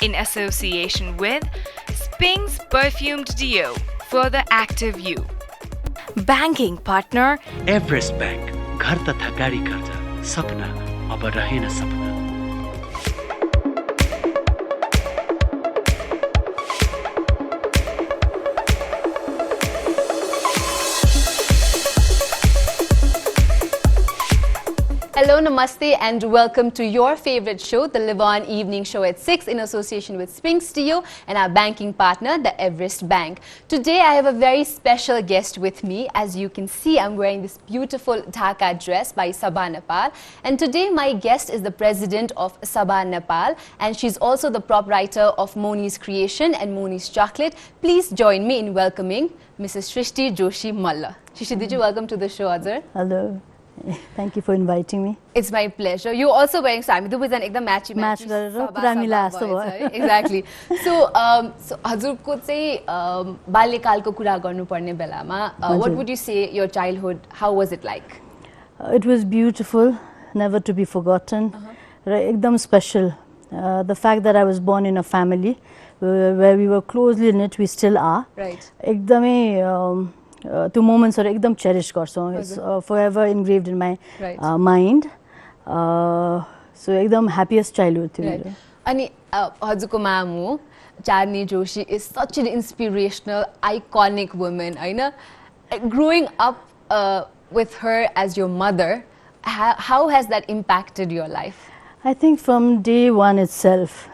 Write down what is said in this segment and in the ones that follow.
in association with Sping's Perfumed Deo for the active you. Banking partner Everest bank घर तथा गाडी कर्जा सपना अब रहेन सपना. Hello, namaste, and welcome to your favorite show, the Live On Evening Show at 6 in association with Sphinx Deo and our banking partner, the Everest Bank. Today, I have a very special guest with me. As you can see, I'm wearing this beautiful Dhaka dress by SABAH Nepal. And today, my guest is the president of SABAH Nepal, and she's also the prop writer of Moni's Creation and Moni's Chocolate. Please join me in welcoming Mrs. Srishti Joshi Malla. Srishti, did you welcome to the show, Azhar? Hello. Thank you for inviting me. It's my pleasure. You're also wearing sami. This is an ekdam matchy. Exactly. So हजुरको चाहिँ बाल्यकालको कुरा गर्नुपर्ने बेलामा what would you say your childhood, how was it like? It was beautiful, never to be forgotten. Ekdam special. The fact that I was born in a family where we were closely knit, we still are. Right. Ekdamai two moments are ekdam cherished garchau. It's forever engraved in my mind. So ekdam happiest childhood थियो मेरो. अनि हजुरको मामु Chandni Joshi is such an inspirational, iconic woman, हैन? Growing up with her as your mother, how has that impacted your life? I think from day one itself,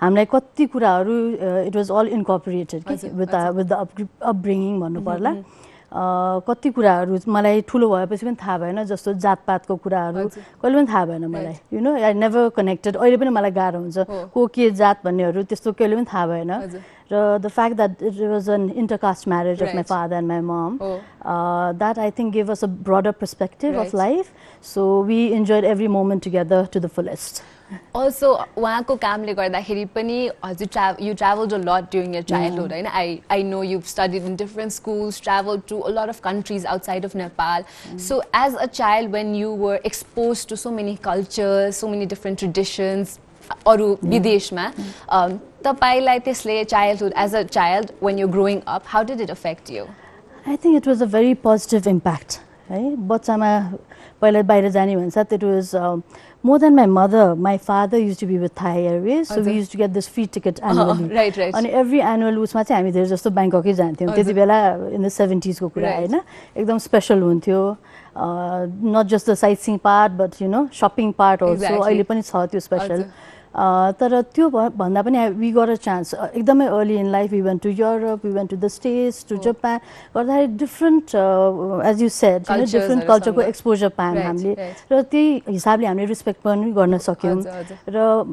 हामीलाई कति कुराहरू it was all incorporated with the upbringing भन्नु पर्ला. कति कुराहरू मलाई ठुलो भएपछि पनि थाहा भएन, जस्तो जातपातको कुराहरू कहिले पनि थाहा भएन मलाई. You know, I never connected. अहिले पनि मलाई गाह्रो हुन्छ को के जात भन्नेहरू त्यस्तो कहिले पनि थाहा भएन. The fact that it was an intercaste marriage of my father and my mom, that I think gave us a broader perspective of life. So we enjoyed every moment together to the fullest. Also, उहाँको कामले गर्दाखेरि पनि हजुर you traveled a lot during your childhood, right? I know you've studied in different schools, traveled to a lot of countries outside of Nepal. So as a child, when you were exposed to so many cultures, so many different traditions, अरु विदेशमा तपाईलाई त्यसले childhood, as a child when you're growing up, how did it affect you? I think it was a very positive impact. Right? बच्चामा पहिला बाहिर जाने भन्छ, it was more than my mother. My father used to be with Thai Airways, so we used to get this free ticket annually. Right. And every annual उसमा चाहिँ हामी धेरै जस्तो ब्याङ्ककै जान्थ्यौँ. त्यति बेला in the 70s को कुरा हैन, एकदम स्पेशल हुन्थ्यो. Not just the sightseeing part, but you know, shopping part also. अहिले पनि छ त्यो स्पेशल. तर त्यो भन्दा पनि we got a chance. एकदमै early in life we went to Europe, we went to the States, to Japan. गर्दाखेरि different, as you said, you know, different culture को exposure पायौँ हामीले. र त्यही हिसाबले हामीले respect पनि गर्न सक्यौँ. र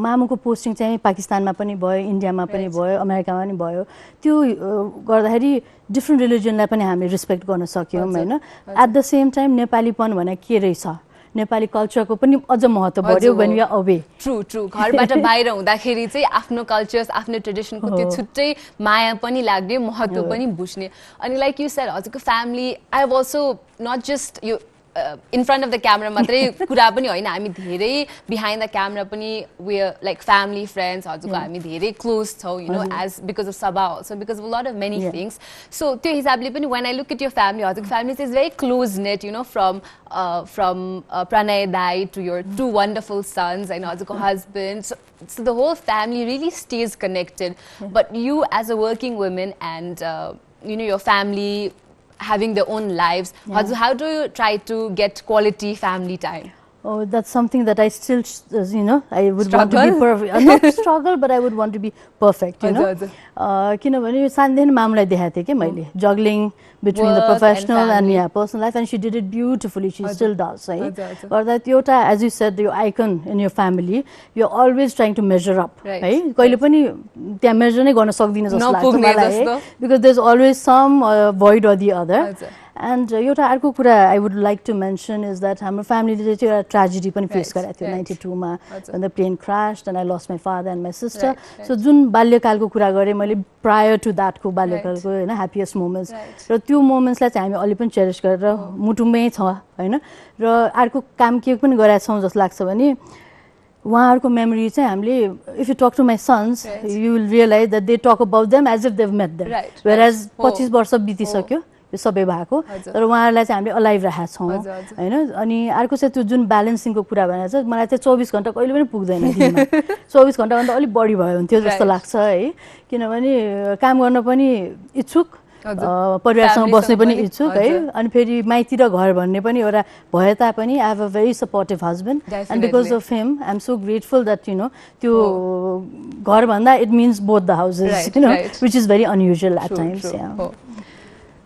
मामुको posting चाहिँ पाकिस्तानमा पनि भयो, इन्डियामा पनि भयो, अमेरिकामा पनि भयो. त्यो गर्दाखेरि different religionलाई पनि हामीले respect गर्न सक्यौँ हैन. At the same time नेपालीपन भने के रहेछ, नेपाली कल्चरको पनि अझ महत्त्व बढ्यो when we are away. True. घरबाट बाहिर हुँदाखेरि चाहिँ आफ्नो कल्चर्स, आफ्नो ट्रेडिसनको त्यो छुट्टै माया पनि लाग्ने, महत्त्व पनि बुझ्ने. अनि like you said, हजुरको family, I have also not just you in front of the camera मात्रै कुरा पनि हैन, हामी धेरै behind the camera पनि we are like family, friends, हजुरको हामी धेरै close छौ, you know, as because of SABAH also, because of a lot of many things. So त्यो हिसाबले पनि when I look at your family, हजुरको family is very close knit, you know, from Pranay Dai to your two wonderful sons and हजुरको husband. So the whole family really stays connected. But you as a working woman and you know, your family having their own lives, how do you try to get quality family time? Oh, that's something that I still, you know, I would want to be perfect. Not struggle, but I would want to be perfect, you know. किनभने सानैदेखि मामुलाई देखाएको थिएँ के मैले, juggling between the professional and personal life, and she did it beautifully. She still does, right? Or that एउटा, as you said, your icon in your family, you're always trying to measure up, right? कहिले पनि त्यहाँ measure नै गर्न सक्दिन जस्तो लाग्छ मलाई, because there's always some void or the other. And एउटा अर्को कुरा I would like to mention is that हाम्रो family ले चाहिँ एउटा tragedy पनि face गरेको थियो 92 मा, when the plane crashed and I lost my father and my sister. So जुन बाल्यकालको कुरा गरे मैले prior to that को बाल्यकालको हैन happiest moments, र त्यो moments लाई चाहिँ हामी अलि पनि cherish गरेर मुटुमै छ हैन. र अर्को काम के पनि गरेका छौं जस्तो लाग्छ भने उहाँहरूको मेमोरी चाहिँ हामीले if you talk to my sons you will realise that they talk about them as if they've met them whereas 25 वर्ष बितिसक्यो यो सबै भएको तर उहाँहरूलाई चाहिँ हामीले अलाइभ राखेका छौँ होइन अनि अर्को चाहिँ त्यो जुन ब्यालेन्सिङको कुरा भनेर चाहिँ मलाई चाहिँ 24 घन्टा कहिले पनि पुग्दैन दिनमा 24 घन्टाभन्दा अलिक बढी भयो हुन्थ्यो जस्तो लाग्छ है किनभने काम गर्न पनि इच्छुक परिवारसँग बस्ने पनि इच्छुक है अनि फेरि माइती र घर भन्ने पनि एउटा भए तापनि I have a very supportive husband and because of him I am so grateful that you know त्यो घरभन्दा it means both the houses you know which is very unusual at times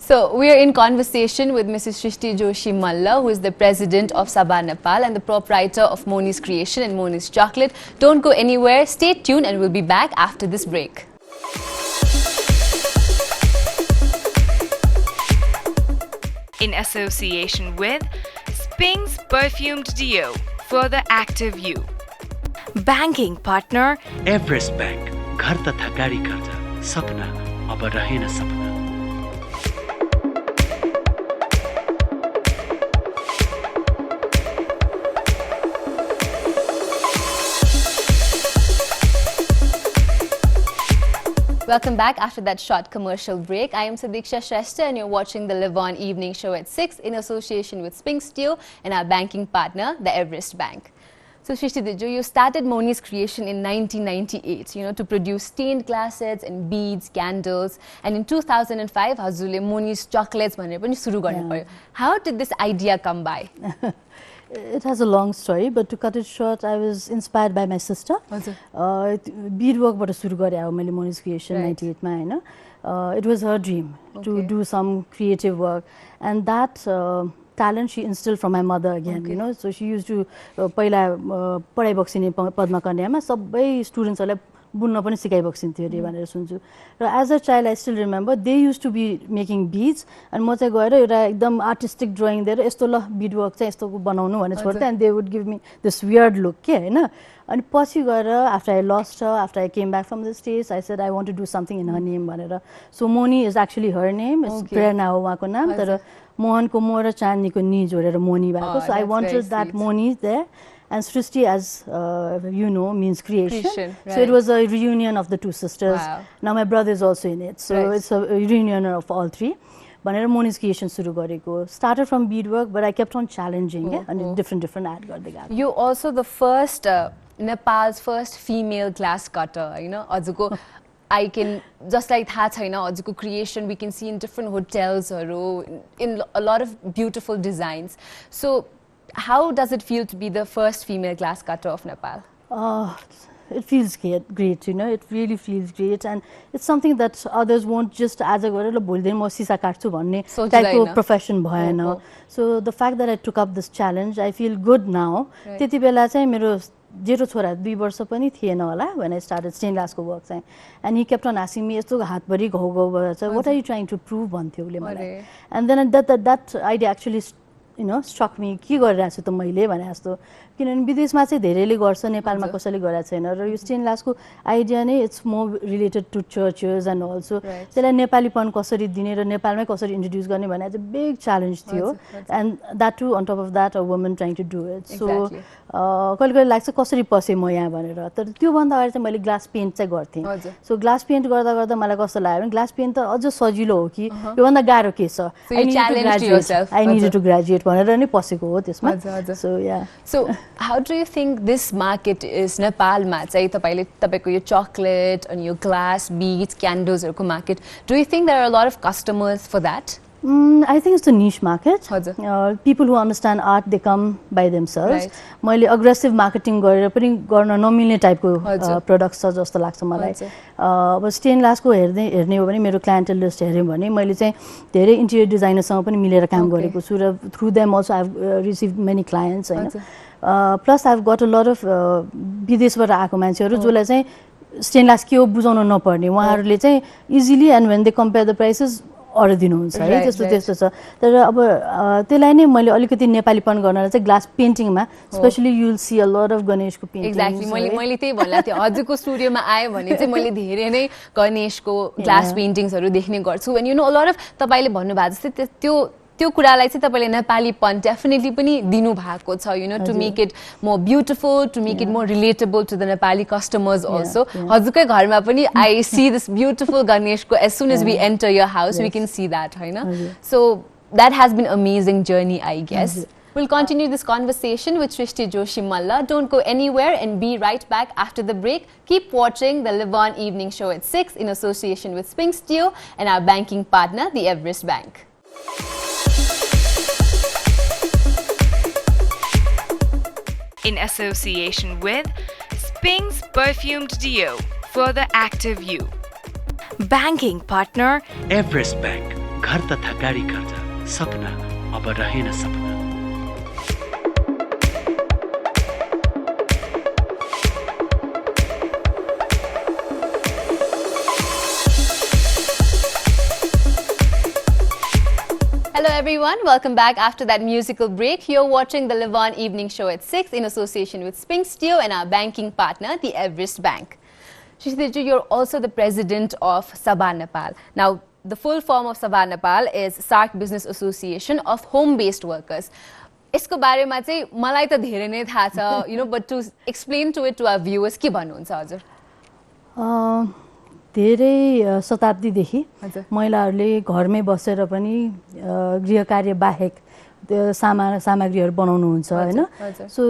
So we are in conversation with Mrs. Srishti Joshi Malla, who is the president of SABAH Nepal and the proprietor of Moni's Creation and Moni's Chocolate. Don't go anywhere. Stay tuned and we'll be back after this break. In association with Sping's Perfumed Deo for the active you. Banking partner Everest bank घर तथा गाडी कर्जा सपना अब रहेन सपना Welcome back after that short commercial break. I am Sadiksha Shrestha and you're watching the Live On Evening Show at 6 in association with Sping's Deo and our banking partner, the Everest Bank. So Srishti Diju, you started Moni's Creation in 1998, you know, to produce stained glass sets and beads, candles. And in 2005, Hazule Moni's Chocolates bhanera pani suru garnu paryo. How did this idea come by? It has a long story, but to cut it short, I was inspired by my sister. Beadworkबाट सुरु गरे हो मैले Moni's Creation 98 मा हैन. It was her dream to do some creative work, and that talent she instilled from my mother again. You know, so she used to पहिला पढाइ बक्सिने पद्मा कन्यामा सबै स्टुडेन्ट्सहरुलाई बुन्न पनि सिकाइबक्सिन्थ्यो अरे भनेर सुन्छु र as a child I still remember they used to be making beads अनि म चाहिँ गएर एउटा एकदम आर्टिस्टिक ड्रइङ दिएर यस्तो ल बिड वर्क चाहिँ यस्तो बनाउनु भनेर छोड्थेँ and they would give me this weird look के होइन अनि पछि गएर after I lost after I came back from the States I said I want to do something in her name भनेर so Moni is actually her name is Prerna हो उहाँको नाम तर मोहनको मो र चाँदनीको नि जोडेर मोनी भएको so I wanted that money there And Srishti, as you know, means creation. So it was a reunion of the two sisters. Wow. Now my brother is also in it. So it's a reunion of all three. But Moni's Creation suru gareko. Started from beadwork, but I kept on challenging and different ad garde gएको. You also the first Nepal's first female glass cutter, you know, ajuko I can just like that haina ajuko creation we can see in different hotels or in a lot of beautiful designs. So how does it feel to be the first female glass cutter of Nepal? It feels great, you know, it really feels great and it's something that others won't just as a गरेर भोलिदिन म सिसा काट्छु भन्ने टाइपको profession भएन so the fact that I took up this challenge I feel good now त्यति बेला चाहिँ मेरो जेठो छोरा 2 वर्ष पनि थिएन होला when I started stained glass को वर्क चाहिँ and he kept on asking me यस्तो हातभरि घाउ घाउ भएछ what are you trying to prove भन्थ्यो उले मलाई and then that idea actually you know struck me के गरिरहेको छु त मैले भने जस्तो किनभने विदेशमा चाहिँ धेरैले गर्छ नेपालमा कसैले गरेको छैन र यो स्टेन ग्लासको आइडिया नै it's more related to churches and also त्यसलाई नेपालीपन कसरी दिने र नेपालमै कसरी इन्ट्रोड्युस गर्ने भन्ने चाहिँ बिग च्यालेन्ज थियो and that to on top of that a woman trying to do it so कहिले कहिले लाग्छ कसरी पसेँ म यहाँ भनेर तर त्योभन्दा अगाडि चाहिँ मैले ग्लास पेन्ट चाहिँ गर्थेँ सो ग्लास पेन्ट गर्दा गर्दा मलाई कस्तो लाग्यो भने ग्लास पेन्ट त अझ सजिलो हो कि योभन्दा गाह्रो के छ आई निड टु ग्रेजुएट भनेर नै पसेको हो त्यसमा so yeah so how do you think this market is Nepalमा चाहिँ तपाईको यो chocolate and your glass beads candles हरुको market do you think there are a lot of customers for that? I think it's a niche market. People who understand art they come by themselves. मैले aggressive marketing गरेर पनि गर्न नमिल्ने टाइपको products छ जस्तो लाग्छ मलाई. अब स्टेन ग्लासको हेर्ने हो भने मेरो क्लाइन्टल लिस्ट हेर्यो भने मैले चाहिँ धेरै इन्टेरियर डिजाइनरसँग पनि मिलेर काम गरेको छु र through them also I have received many clients हैन. Plus I have got a lot of विदेशबाट आएको मान्छेहरू जसलाई चाहिँ स्टेन ग्लास के हो बुझाउन नपर्ने उहाँहरूले चाहिँ easily and when they compare the prices order दिनुहुन्छ है त्यस्तो छ तर अब त्यसलाई नै मैले अलिकति नेपालीपन गर्नलाई चाहिँ ग्लास पेन्टिङमा specially you will see a lot of गणेशको पेन्टिङ एक्ज्याक्टली मैले त्यही भन्ला थिएँ हजुरको स्टुडियोमा आयो भने चाहिँ मैले धेरै नै गणेशको ग्लास पेन्टिङ्सहरू देख्ने गर्छु and you know a lot of तपाईले भन्नुभएको जस्तै त्यो त्यो कुरालाई चाहिँ तपाईले नेपालीपन डेफिनेटली पनि दिनु भएको छ you know to make it more beautiful, to make it more relatable to the Nepali customers also. हजुरकै घरमा पनि I see this beautiful Ganesh ko as soon as we enter your house we can see that हैन. So that has been amazing journey I guess. We'll continue this conversation with Srishti Joshi Malla. Don't go anywhere and be right back after the break. Keep watching the Live On Evening Show at 6 in association with Spring Steel and our banking partner, the Everest Bank. In association with Sping's Perfumed Deo for the active you. Banking partner Everest bank घर तथा गाडी कर्जा सपना अब रहेन सपना. Hello everyone, welcome back after that musical break. You're watching the Live On Evening Show at 6 in association with Spring Steel and our banking partner, the Everest Bank. Srishti, you're also the president of SABAH Nepal. Now, the full form of SABAH Nepal is SARC Business Association of Home-Based Workers. यसको बारेमा चाहिँ मलाई त धेरै नै थाहा छ, you know, but to explain to it to our viewers, के भन्नुहुन्छ हजुर? धेरै शताब्दीदेखि महिलाहरूले घरमै बसेर पनि गृह कार्य बाहेक सामग्रीहरू बनाउनुहुन्छ हैन. सो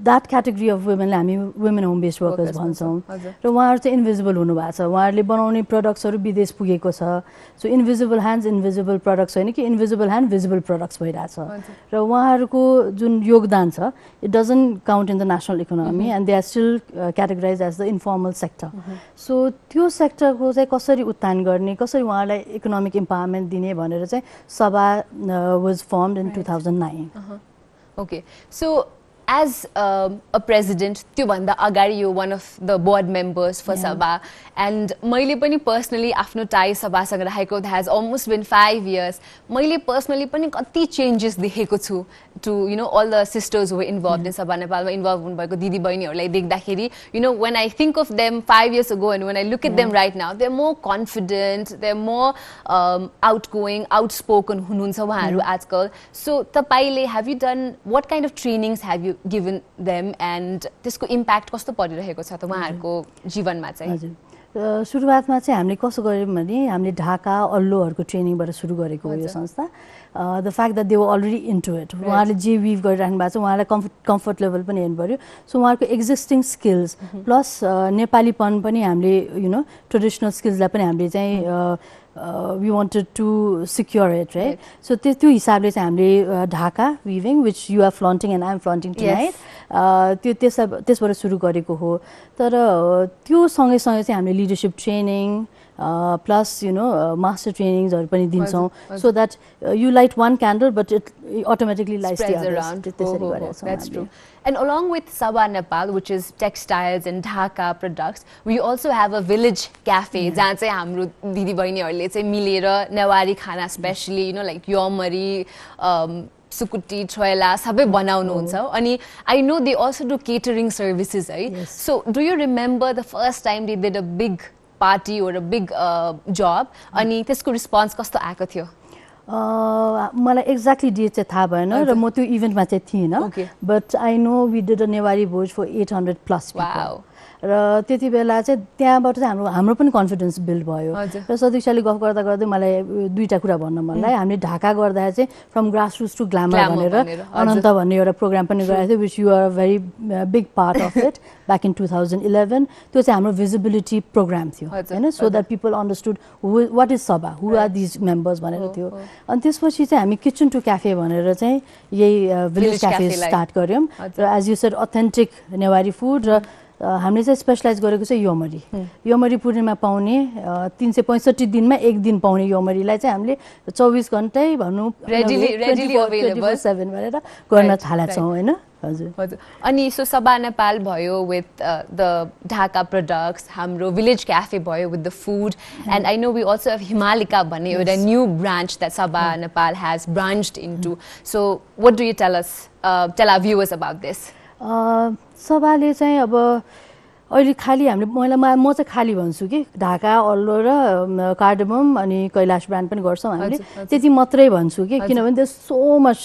द्याट क्याटेगोरी अफ वुमेनलाई हामी वुमेन होम बेस्ड वर्कर्स भन्छौँ र उहाँहरू चाहिँ इन्भिजिबल हुनुभएको छ. उहाँहरूले बनाउने प्रडक्ट्सहरू विदेश पुगेको छ. So invisible hands invisible products होइन कि इन्भिजिबल ह्यान्ड भिजिबल प्रडक्ट्स भइरहेछ र उहाँहरूको जुन योगदान छ it doesn't count in the national economy and they are still categorise as the informal sector. So त्यो सेक्टरको चाहिँ कसरी उत्थान गर्ने, कसरी उहाँहरूलाई इकोनोमिक इम्पावरमेन्ट दिने भनेर चाहिँ सभा was firmed in 2009. Okay, so as a president, त्यो भन्दा अगाडि you one of the board members for SABAH, and मैले पनि personally आफ्नो tie सभासँग राखेको has almost been 5 years. मैले personally पनि कति changes देखेको छु to you know all the sisters who were involved in SABAH Nepal मा involved हुनुभएको दिदी बहिनीहरूलाई देख्दाखेरि you know when I think of them 5 years ago and when I look at them right now, they're more confident, they're more outgoing, outspoken हुनुहुन्छ उहाँहरू आजकल. So तपाईले have you done, what kind of trainings have you given them and त्यसको impact कस्तो परिरहेको छ त उहाँहरूको जीवनमा चाहिँ? सुरुवातमा चाहिँ हामीले कसो गर्यौँ भने हामीले ढाका अल्लोहरूको ट्रेनिङबाट सुरु गरेको हो यो संस्था. The fact that they were already into it. उहाँहरूले जे विभ गरिराख्नु भएको छ उहाँलाई कम्फर्ट लेभल पनि हेर्नु पऱ्यो. सो उहाँहरूको एक्जिस्टिङ स्किल्स प्लस नेपालीपन पनि हामीले यु नो ट्रेडिसनल स्किल्सलाई पनि हामीले चाहिँ we wanted to secure it, right? So त्यो हिसाबले चाहिँ हामीले Dhaka weaving, which you are flaunting and I am flaunting tonight, त्यसबाट सुरु गरेको हो. तर त्यो सँगै चाहिँ हामीले leadership training plus you know master trainingsहरू पनि दिन्छौँ, so that you light one candle but it automatically lights the others. That's true. And along with SABAH Nepal, which is textiles and Dhaka products, we also have a village cafe जहाँ चाहिँ हाम्रो दिदी बहिनीहरूले चाहिँ मिलेर नेवारी खाना specially you know like yomari, सुकुटी, choila सबै बनाउनुहुन्छ. अनि I know they also do catering services, है? So do you remember the first time they did a big party or a big job अनि त्यसको response कस्तो आएको थियो? मलाई एक्ज्याक्टली डेट चाहिँ थाहा भएन र म त्यो इभेन्टमा चाहिँ थिइनँ, but I know we did a Newari bhoj for 800+ people. र त्यति बेला चाहिँ त्यहाँबाट चाहिँ हाम्रो पनि कन्फिडेन्स बिल्ड भयो. र सदीक्षाले गफ गर्दा गर्दै मलाई दुईवटा कुरा भन्न मन लाग्यो. हामीले ढाका गर्दा चाहिँ from grass roots to glamour भनेर अनन्त भन्ने एउटा प्रोग्राम पनि गरेको थियो, which you are a very big part of it back in 2011. त्यो चाहिँ हाम्रो भिजिबिलिटी प्रोग्राम थियो होइन, so that people understood what is Sabha, who are these members भनेर थियो. अनि त्यसपछि चाहिँ हामी किचन टु क्याफे भनेर चाहिँ यही भिलेज क्याफे स्टार्ट गऱ्यौँ. र as you said authentic Newari food. र हामीले चाहिँ स्पेसलाइज गरेको चाहिँ योमरी. योमरी पूर्णिमा पाउने 365 दिनमा एक दिन पाउने योमरीलाई चाहिँ हामीले 24 घन्टै भनौँ 24/7 भनेर गर्न थालेका छौँ होइन. हजुर. अनि सो SABAH Nepal भयो with the Dhaka products, हाम्रो village cafe भयो with the food, and I know we also have Himalaya भन्ने एउटा new branch that SABAH Nepal has branched into. So what do you tell us, tell our viewers about this? सभाले चाहिँ अब अहिले खाली हामीले म चाहिँ खाली भन्छु कि ढाका अल्लो र कार्डमम अनि कैलाश ब्रान्ड पनि गर्छौँ हामीले त्यति मात्रै भन्छु कि किनभने there so much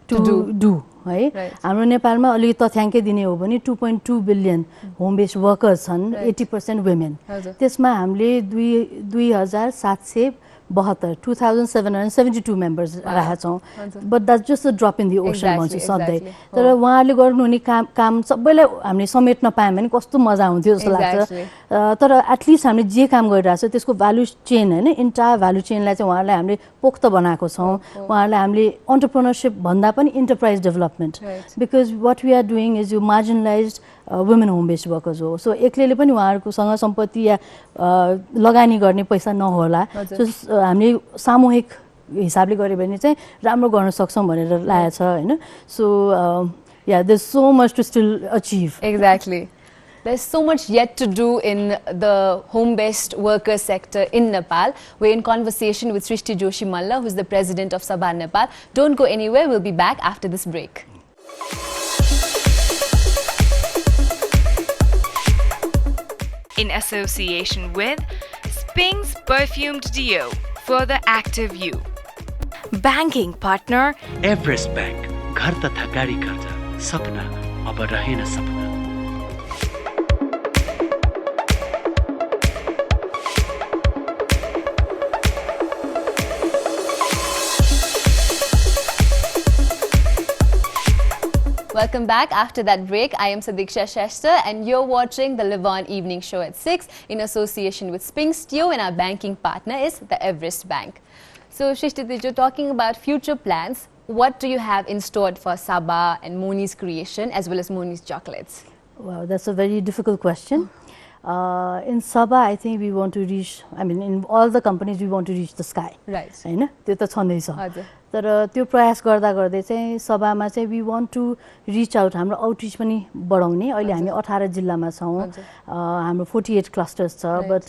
to do है हाम्रो नेपालमा अलिकति तथ्याङ्कै दिने हो भने 2.2 बिलियन होम बेस्ड वर्कर्स छन् 80% वुमेन त्यसमा हामीले 2772 मेम्बर्स राखेका छौँ but that's just a drop in the ocean भन्छु सधैँ तर उहाँहरूले गर्नुहुने काम सबैलाई हामीले समेट्न पायौँ भने कस्तो मजा हुन्थ्यो जस्तो लाग्छ तर एटलिस्ट हामीले जे काम गरिरहेको छ त्यसको भ्यालु चेन होइन इन्टायर भ्यालु चेनलाई चाहिँ उहाँहरूलाई हामीले पोख्त बनाएको छौँ उहाँहरूलाई हामीले एन्टरप्रेन्योरसिप भन्दा पनि enterprise development because what we are doing is you marginalised women home based workers हो सो एक्लैले पनि उहाँहरूकोसँग सम्पत्ति या लगानी गर्ने पैसा नहोला सो हामीले सामूहिक हिसाबले गऱ्यो भने चाहिँ राम्रो गर्न सक्छौँ भनेर लागेको छ होइन so yeah there so much to still achieve exactly There's so much yet to do in the home-based worker sector in Nepal. We're in conversation with Srishti Joshi Malla, who's the president of SABAH Nepal. Don't go anywhere. We'll be back after this break. In association with Sping's Perfumed Deo for the active you. Banking partner Everest bank घर तथा गाडी कर्जा सपना अब रहेन सपना Welcome back. After that break, I am Sadiksha Shashta and you're watching the Live On Evening Show at 6 in association with Sping's Deo and our banking partner is the Everest Bank. So Srishti, you're talking about future plans. What do you have in store for SABAH and Moni's creation as well as Moni's chocolates? Wow, that's a very difficult question. In SABAH, I think we want to reach, I mean, in all the companies, we want to reach the sky. Right. होइन त्यो त छँदैछ तर त्यो प्रयास गर्दा गर्दै चाहिँ सभामा चाहिँ we want to reach out हाम्रो आउटरिच पनि बढाउने अहिले हामी 18 जिल्लामा छौँ हाम्रो 48 क्लस्टर्स छ but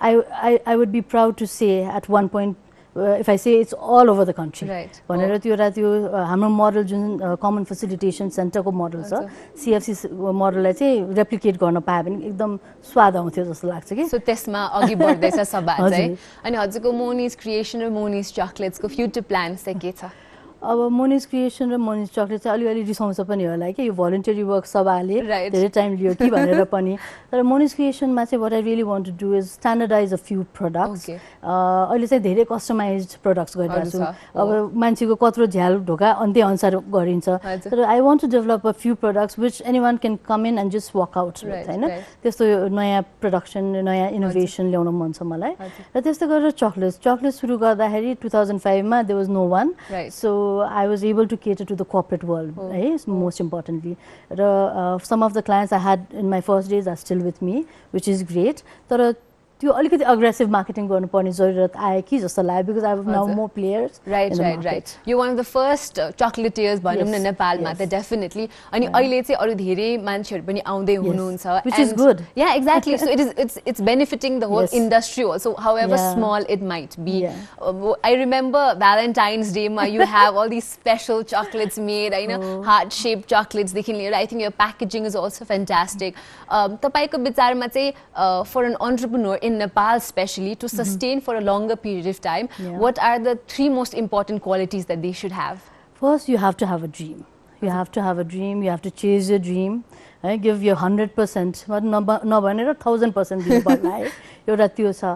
I would be proud to say at one point if I say it's all over the country भनेर त्यो एउटा त्यो हाम्रो मोडल जुन कमन फेसिलिटेसन सेन्टरको मोडल छ CFC मोडललाई चाहिँ रेप्लिकेट गर्न पायो भने एकदम स्वाद आउँथ्यो जस्तो लाग्छ कि सो त्यसमा अघि बढ्दैछ सभा चाहिँ अनि हजुरको मोनिज क्रिएसन र मोनिज चकलेट्सको फ्युचर प्लान्स चाहिँ के छ अब मोनिज क्रिएसन र मोनिज चकलेट चाहिँ अलिअलि रिसाउँछ पनि होला कि यो भोलिन्टरी वर्क सभाले धेरै टाइम लियो कि भनेर पनि तर मोनिज क्रिएसनमा चाहिँ what I really want to do is standardise a few products अहिले चाहिँ धेरै कस्टमाइज्ड प्रोडक्ट्स गरिरहेको छु अब मान्छेको कत्रो झ्याल ढोका अन्त्य अनुसार गरिन्छ तर I want to develop a few products which anyone can come in and just work out होइन त्यस्तो नयाँ प्रोडक्सन नयाँ इनोभेसन ल्याउन मन छ मलाई र त्यस्तै गरेर चकलेट सुरु गर्दाखेरि 2005 मा there was no one so I was able to cater to the corporate world, most importantly. Some of the clients I had in my first days are still with me, which is great. त्यो अलिकति aggressive marketing गर्नुपर्ने जरुरत आयो कि जस्तो लाग्यो because I have now more players right you one of the first chocolatiers भनौँ न नेपालमा त डेफिनेटली अनि अहिले चाहिँ अरू धेरै मान्छेहरू पनि आउँदै हुनुहुन्छ व्हिच इज गुड या exactly so it's benefiting the whole industry also however small it might be I remember Valentine's डेमा you have all this special chocolates made होइन हार्ट शेप चकलेट्सदेखि लिएर आई थिङ्क यो प्याकेजिङ इज अल्सो फ्यान्टास्टिक तपाईँको विचारमा चाहिँ for an entrepreneur in Nepal especially to sustain for a longer period of time, what are the 3 most important qualities that they should have? First, you have to have a dream. You have to have a dream, you have to chase your dream, give your 100%, but नभनेर 1000% दिनु पर्ला है एउटा त्यो छ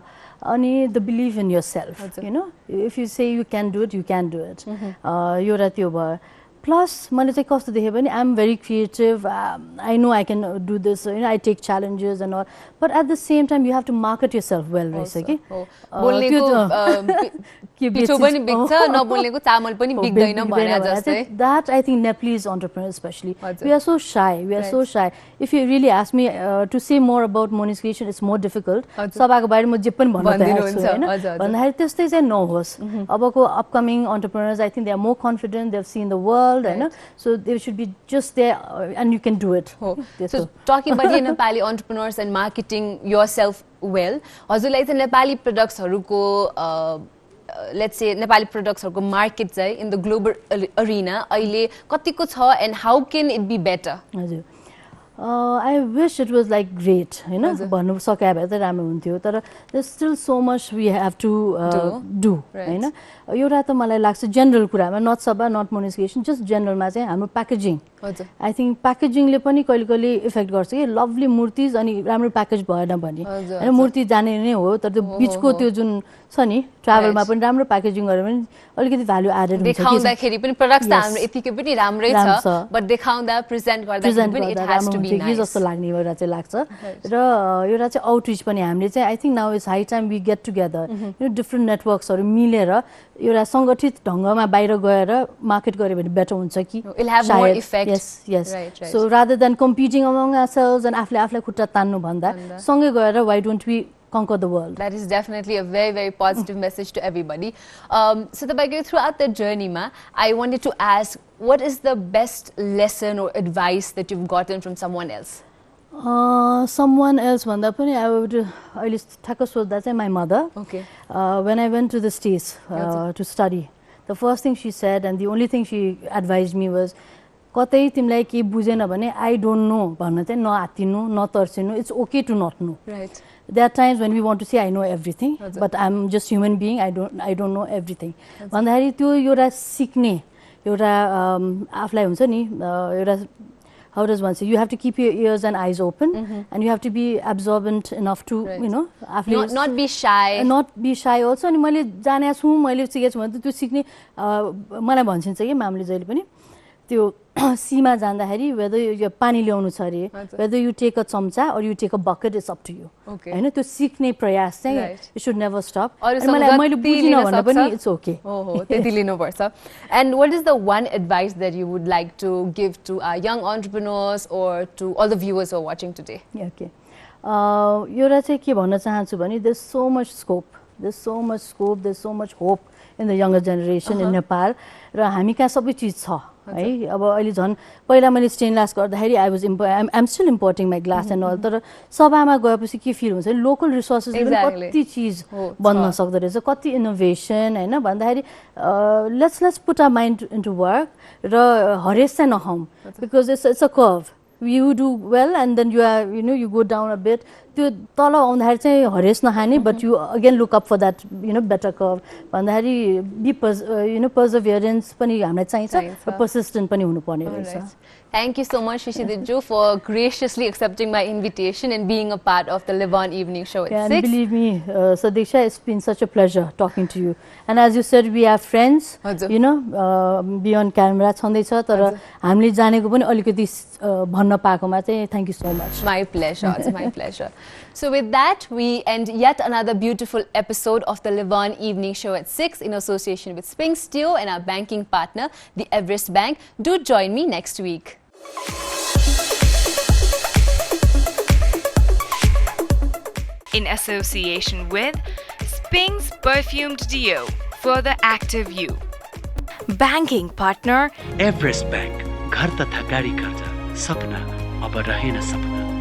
अनि the belief in yourself, you know, if you say you can do it, you can do it. एउटा त्यो भयो Plus, मैले चाहिँ कस्तो देखेँ भने I'm very creative. I know I can do this. You know, I take challenges and all. But at the same time, you have to market yourself well, रहेछ कि बोल्नेको पिठो पनि बिग्छ नबोल्नेको चामल पनि बिग्दैन भने जस्तै That I think Nepalese entrepreneurs especially we are so shy. We are so shy. If you really ask me to say more about Moni's creation, it's more difficult. सभाको बारेमा म जे पनि भन्न तयार छु हैन भन्दाखेरि त्यस्तै चाहिँ नहोस् अबको upcoming entrepreneurs I think they are more confident, they've seen the world. So they should be just there and you can do it. So talking about the Nepali entrepreneurs and marketing yourself well, हजुरलाई चाहिँ नेपाली प्रोडक्ट्सहरुको let's say Nepali productsहरुको market चाहिँ in the global arena अहिले कतिको छ and how can it be better? हजुर I wish it was like great, you know, भन्नु सके भए त राम्रो हुन्थ्यो तर there's still so much we have to do, हैन एउटा त मलाई लाग्छ जनरल कुरामा not SABAH not monetisation just जनरलमा चाहिँ हाम्रो प्याकेजिङ I think प्याकेजिङले पनि कहिले कहिले इफेक्ट गर्छ कि लभली मूर्तिज अनि राम्रो प्याकेज भएन भने हैन मूर्ति जाने नै हो तर त्यो बीचको त्यो जुन छ नि ट्राभलमा पनि राम्रो प्याकेजिङ गर्यो भने अलिकति भ्यालु एडेड हुन्छ देखाउँदाखेरि पनि प्रोडक्ट्स त हाम्रो यतिकै पनि राम्रै छ बट देखाउँदा प्रेजेन्ट गर्दाखेरि पनि it has to be nice जस्तो लाग्ने एउटा चाहिँ लाग्छ र एउटा चाहिँ आउटरिच पनि हामीले चाहिँ I think now is high time we get together you know different नेटवर्क्सहरु मिलेर एउटा संगठित ढंगमा बाहिर गएर मार्केट गर्यो भने बेटर हुन्छ कि it have more effect yes so rather than competing among ourselves and आफूले खुट्टा तान्नु भन्दा सँगै गएर why don't we conquer the world. That is definitely a very, very positive message to everybody. So throughout the journey, I wanted to ask, what is the best lesson or advice that you've gotten from someone else? Someone else, I would at least that's my mother. Okay. When I went to the States to study, the first thing she said and the only thing she advised me was, कतै तिमीलाई के बुझेन भने I don't know भन्न चाहिँ नआत्तिनु नतर्सिनु it's okay to not know. Right. There are times when we want to say I know everything, but I'm just human being. I don't know everything. भन्दाखेरि त्यो एउटा सिक्ने एउटा आफुलाई हुन्छ नि एउटा how does one say you have to keep your ears and eyes open and you have to be absorbent enough to you know not be shy also अनि मैले जाने छु मैले सिकेको छु भने त्यो सिक्ने मलाई भन्छिन्छ के मामले जहिले पनि त्यो सीमा जाँदाखेरि whether you पानी ल्याउनु छ रे whether you take a चम्चा or you take a bucket is up to you हैन त्यो सिक्ने प्रयास चाहिँ you should never stop मैले बुझिन भन्दा पनि it's okay हो त्यति लिनु पर्छ. And what is the one advice that you would like to give to our young entrepreneurs or to all the viewers who are watching today? Okay. एउटा चाहिँ के भन्न चाहन्छु भने there's so much scope, there's so much hope in the younger generation in Nepal र हामी कहाँ सबै चीज छ है अब अहिले झन् पहिला मैले स्टेन ग्लास गर्दाखेरि I'm still importing my glass and all तर सभामा गएपछि के फिल हुन्छ लोकल रिसोर्सेसले पनि कति चीज बन्न सक्दो रहेछ कति इनोभेसन हैन भन्दाखेरि let's put our mind into work र हरेस चाहिँ नखाउँ because it's a curve. You do well and then you go down a bit त्यो तल आउँदाखेरि चाहिँ हरेस नखाने but you again look up for that better curve भन्दाखेरि be perseverance पनि हामीलाई चाहिन्छ र persistent पनि हुनुपर्ने रहेछ. Thank you so much Srishti for graciously accepting my invitation and being a part of the Live On evening show at 6. And believe me Sadiksha, it's been such a pleasure talking to you and as you said we are friends beyond camera छँदैछ तर हामीले जानेको पनि अलिकति भन्न पाएकोमा चाहिँ thank you so much. My pleasure. It's my pleasure. So with that, we end yet another beautiful episode of the Live On evening show at 6 in association with Springsteel and our banking partner, the Everest Bank. Do join me next week. In association with Sping's Perfumed Deo for the active you. Banking partner Everest Bank. घर तथा गाडी कर्जा सपना अब रहेन सपना.